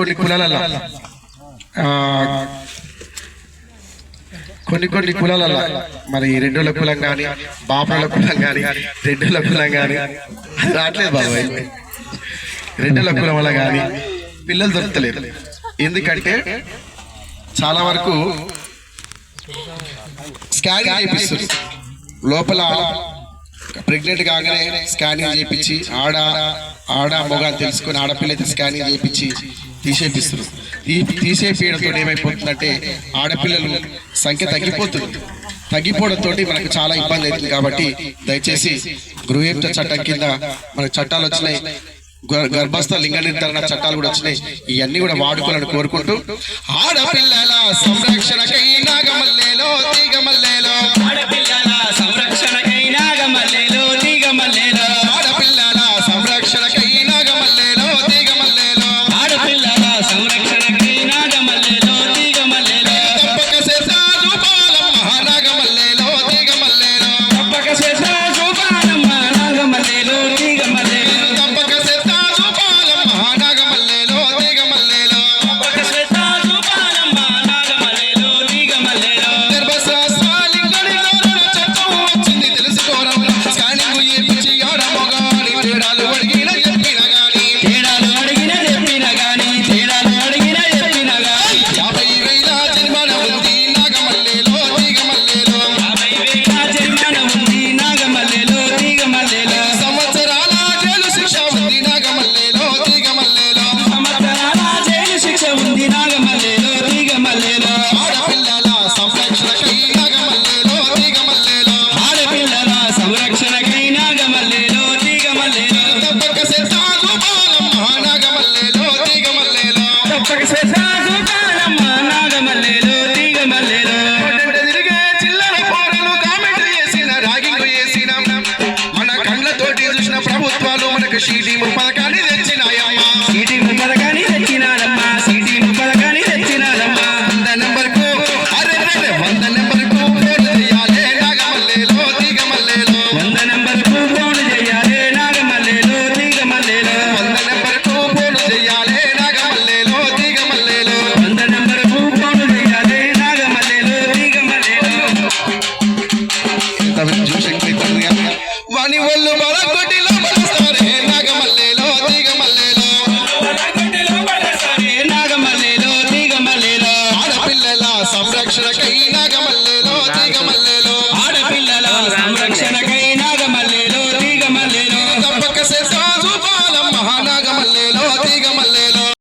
కొన్ని కులాలలో కొన్ని కులాలలో మరి రెడ్డుల కులం కానీ బాపల కులం కానీ రెడ్డుల కులం కానీ అది రావట్లేదు బాబాయ్. రెడ్డుల కులం వల్ల కానీ పిల్లలు దొరుకుతలేరు. ఎందుకంటే చాలా వరకు స్కానింగ్ చేపిస్తారు. లోపల ప్రెగ్నెంట్ కాగానే స్కానింగ్ చేయించి ఆడ మొగ తెలుసుకొని ఆడపిల్ల అయితే స్కానింగ్ చేయించి తీసేపిస్తారు. తీసేపేయడంతో ఏమైపోతుందంటే ఆడపిల్లలు సంఖ్య తగ్గిపోవడంతో మనకు చాలా ఇబ్బంది అవుతుంది. కాబట్టి దయచేసి గృహహింస చట్టం కింద మనకు చట్టాలు వచ్చినాయి, గర్భస్థ లింగ నిర్ధారణ చట్టాలు కూడా వచ్చినాయి. ఇవన్నీ కూడా వాడుకోవాలని కోరుకుంటూ ఆడపిల్లల సంరక్షణకై నాగమల్లెలో తీగమల్లెలో